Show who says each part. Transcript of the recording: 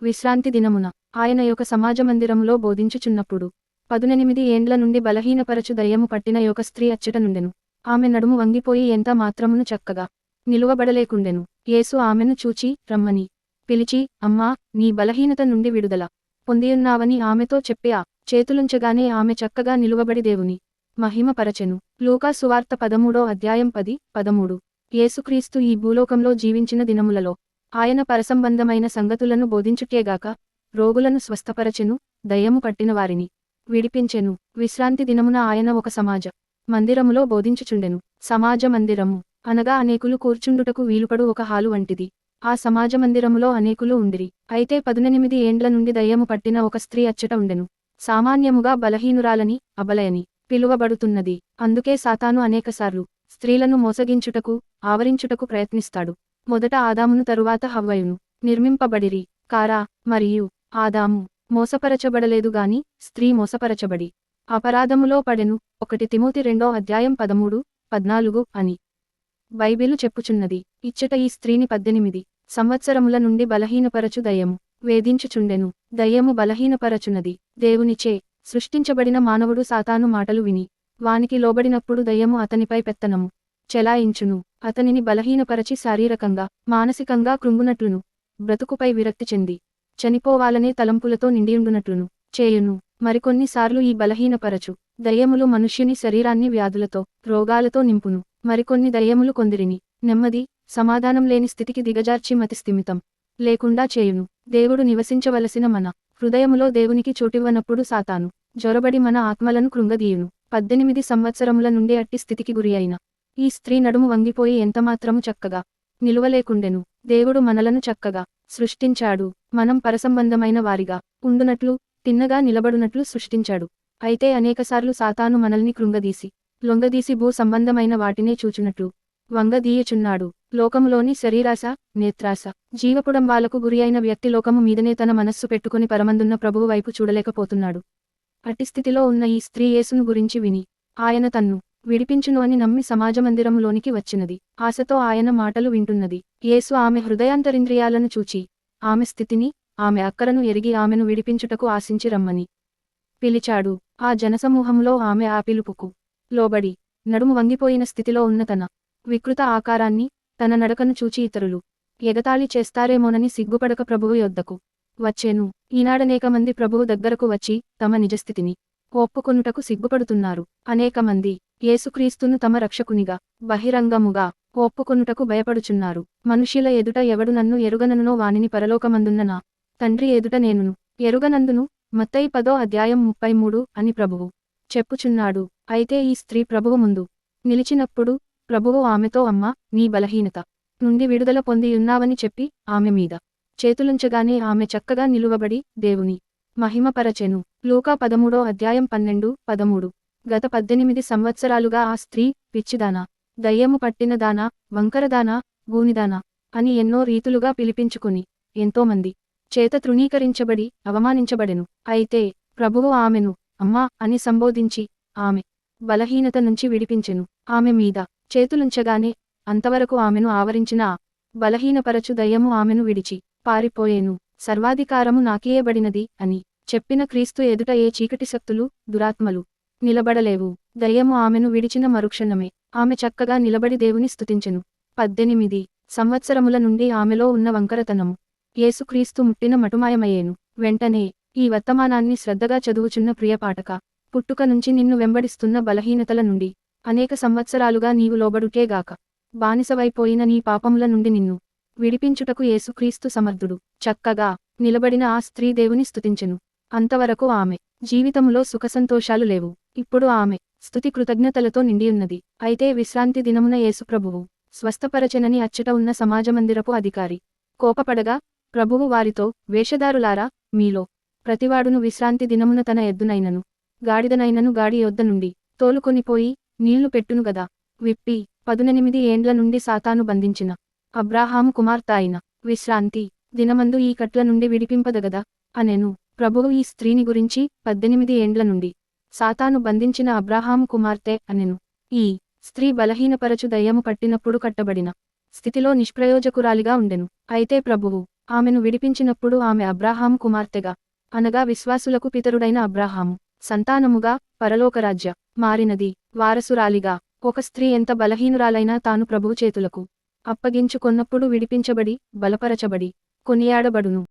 Speaker 1: విశ్రాంతి దినమున ఆయన యొక్క సమాజమందిరములో బోధించుచున్నప్పుడు 18 ఏండ్ల నుండి బలహీనపరచు దయ్యము పట్టిన యొక్క స్త్రీ అచ్చట నుండెను. ఆమె నడుము వంగిపోయి ఎంత మాత్రమును చక్కగా నిలువబడలేకుండెను. యేసు ఆమెను చూచి రమ్మని పిలిచి, అమ్మా, నీ బలహీనత నుండి విడుదల పొందియున్నావని ఆమెతో చెప్పి చేతులుంచగానే ఆమె చక్కగా నిలువబడి దేవుని మహిమపరచెను. లూకా సువార్త 13వ అధ్యాయం 10-13. యేసుక్రీస్తు ఈ భూలోకంలో జీవించిన దినములలో ఆయన పరసంబంధమైన సంగతులను బోధించుటేగాక రోగులను స్వస్థపరచెను, దయ్యము పట్టిన వారిని విడిపించెను. విశ్రాంతి దినమున ఆయన ఒక సమాజ మందిరములో బోధించుచుండెను. సమాజ మందిరము అనగా అనేకులు కూర్చుండుటకు వీలుపడు ఒక హాలు వంటిది. ఆ సమాజ మందిరములో అనేకులు ఉండిరి. అయితే 18 ఏండ్ల నుండి దయ్యము పట్టిన ఒక స్త్రీ అచ్చట ఉండెను. సామాన్యముగా బలహీనురాలని, అబలయని పిలువబడుతున్నది. అందుకే సాతాను అనేకసార్లు స్త్రీలను మోసగించుటకు, ఆవరించుటకు ప్రయత్నిస్తాడు. మొదట ఆదామును తరువాత హవ్వయును నిర్మింపబడిరి. కారా మరియు ఆదాము మోసపరచబడలేదు గాని స్త్రీ మోసపరచబడి అపరాధములో పడెను. 1 తిమోతి 2వ అధ్యాయం 13-14 అని బైబిలు చెప్పుచున్నది. ఇచ్చట ఈ స్త్రీని 18 సంవత్సరముల నుండి బలహీనపరచు దయ్యము వేధించుచుండెను. దయ్యము బలహీనపరచునది. దేవునిచే సృష్టించబడిన మానవుడు సాతాను మాటలు విని వానికి లోబడినప్పుడు దయ్యము అతనిపై పెత్తనము చెలాయించును. అతనిని బలహీనపరచి శారీరకంగా, మానసికంగా కృంగునట్లును, బ్రతుకుపై విరక్తి చెంది చనిపోవాలనే తలంపులతో నిండియుండునట్లును చేయును. మరికొన్నిసార్లు ఈ బలహీనపరచు దయ్యములు మనుష్యుని శరీరాన్ని వ్యాధులతో, రోగాలతో నింపును. మరికొన్ని దయ్యములు కొందిరిని నెమ్మది, సమాధానం లేని స్థితికి దిగజార్చి మతిస్థిమితం లేకుండా చేయును. దేవుడు నివసించవలసిన మన హృదయములో దేవునికి చోటివ్వనప్పుడు సాతాను జొరబడి మన ఆత్మలను కృంగదీయును. 18 సంవత్సరముల నుండి అట్టి స్థితికి గురి అయిన ఈ స్త్రీ నడుము వంగిపోయి ఎంతమాత్రము చక్కగా నిలువలేకుండెను. దేవుడు మనలను చక్కగా సృష్టించాడు. మనం పరసంబంధమైన వారిగా ఉండునట్లు, తిన్నగా నిలబడునట్లు సృష్టించాడు. అయితే అనేకసార్లు సాతాను మనల్ని కృంగదీసి, లొంగదీసి భూ సంబంధమైన వాటినే చూచునట్లు వంగదీయుచున్నాడు. లోకములోని శరీరాశ, నేత్రాశ, జీవపుడంబాలకు గురి అయిన వ్యక్తి లోకము మీదనే తన మనస్సు పెట్టుకుని పరమందున్న ప్రభువు వైపు చూడలేకపోతున్నాడు. అట్టి స్థితిలో ఉన్న ఈ స్త్రీ యేసును గురించి విని ఆయన తన్ను విడిపించును అని నమ్మి సమాజమందిరములోనికి వచ్చినది. ఆశతో ఆయన మాటలు వింటున్నది. యేసు ఆమె హృదయాంతరింద్రియాలను చూచి ఆమె స్థితిని, ఆమె అక్కరను ఎరిగి ఆమెను విడిపించుటకు ఆశించి రమ్మని పిలిచాడు. ఆ జనసమూహంలో ఆమె ఆ పిలుపుకు లోబడి నడుము వంగిపోయిన స్థితిలో ఉన్న తన వికృత ఆకారాన్ని, తన నడకను చూచి ఇతరులు ఎగతాళి చేస్తారేమోనని సిగ్గుపడక ప్రభువు యొద్దకు వచ్చెను. ఈనాడనేక మంది ప్రభువు దగ్గరకు వచ్చి తమ నిజస్థితిని ఒప్పుకొనుటకు సిగ్గుపడుతున్నారు. అనేక మంది యేసుక్రీస్తును తమ రక్షకునిగా బహిరంగముగా ఒప్పుకొనుటకు భయపడుచున్నారు. మనుష్యుల ఎదుట ఎవడు నన్ను ఎరుగననునో వానిని పరలోకమందున్న నా తండ్రి ఎదుట నేనును ఎరుగనందును. మత్తయి 10వ అధ్యాయం 33 అని ప్రభువు చెప్పుచున్నాడు. అయితే ఈ స్త్రీ ప్రభువు ముందు నిలిచినప్పుడు ప్రభువు ఆమెతో, అమ్మా, నీ బలహీనత నుండి విడుదల పొందియున్నావని చెప్పి ఆమె మీద చేతులుంచగానే ఆమె చక్కగా నిలువబడి దేవుని మహిమపరచెను. లూకా 13వ అధ్యాయం 12-13. గత 18 సంవత్సరాలుగా ఆ స్త్రీ పిచ్చిదానా, దయ్యము పట్టినదానా, వంకరదానా, గూనిదానా అని ఎన్నో రీతులుగా పిలిపించుకుని ఎంతోమంది చేత తృణీకరించబడి అవమానించబడెను. అయితే ప్రభువు ఆమెను అమ్మా అని సంబోధించి ఆమె బలహీనత నుంచి విడిపించెను. ఆమె మీద చేతులుంచగానే అంతవరకు ఆమెను ఆవరించిన ఆ బలహీనపరచు దయ్యము ఆమెను విడిచి పారిపోయేను. సర్వాధికారము నాకియ్యబడినది అని చెప్పిన క్రీస్తు ఎదుట ఏ చీకటి శక్తులు, దురాత్మలు నిలబడలేవు. దయ్యము ఆమెను విడిచిన మరుక్షణమే ఆమె చక్కగా నిలబడి దేవుని స్తుతించెను. 18 సంవత్సరముల నుండి ఆమెలో ఉన్న వంకరతనము యేసుక్రీస్తు ముట్టిన మటుమాయమయ్యేను. వెంటనే ఈ వర్తమానాన్ని శ్రద్ధగా చదువుచున్న ప్రియపాఠక, పుట్టుక నుంచి నిన్ను వెంబడిస్తున్న బలహీనతల నుండి అనేక సంవత్సరాలుగా నీవు లోబడుటేగాక బానిసవైపోయిన నీ పాపముల నుండి నిన్ను విడిపించుటకు యేసుక్రీస్తు సమర్థుడు. చక్కగా నిలబడిన ఆ స్త్రీ దేవుని స్తుతించెను. అంతవరకు ఆమె జీవితములో సుఖసంతోషాలు లేవు. ఇప్పుడు ఆమె స్తుతి కృతజ్ఞతలతో నిండియున్నది. అయితే విశ్రాంతి దినమున యేసుప్రభువు స్వస్థపరచెనని అచ్చట ఉన్న సమాజమందిరపు అధికారి కోపపడగా ప్రభువు వారితో, వేషధారులారా, మీలో ప్రతివాడును విశ్రాంతి దినమున తన ఎద్దునైనను గాడిదనైనను గాడి యొద్ద నుండి తోలుకొనిపోయి నీళ్లు పెట్టును గదా. విప్పి 18 ఏండ్ల నుండి సాతాను బంధించిన అబ్రాహాము కుమార్తె అయిన విశ్రాంతి దినమందు ఈ కట్ల నుండి విడిపింపదగదా అనెను. ప్రభువు ఈ స్త్రీని గురించి 18 ఏండ్ల నుండి సాతాను బంధించిన అబ్రాహాము కుమార్తె అనెను. ఈ స్త్రీ బలహీనపరచు దయ్యము పట్టినప్పుడు కట్టబడిన స్థితిలో నిష్ప్రయోజకురాలిగా ఉండెను. అయితే ప్రభువు ఆమెను విడిపించినప్పుడు ఆమె అబ్రాహాము కుమార్తెగా, అనగా విశ్వాసులకు పితరుడైన అబ్రాహాము సంతానముగా పరలోకరాజ్య మారినది. వారసురాలిగా ఒక స్త్రీ ఎంత బలహీనురాలైనా తాను ప్రభువు చేతులకు అప్పగించుకొన్నప్పుడు విడిపించబడి బలపరచబడి కొనియాడబడును.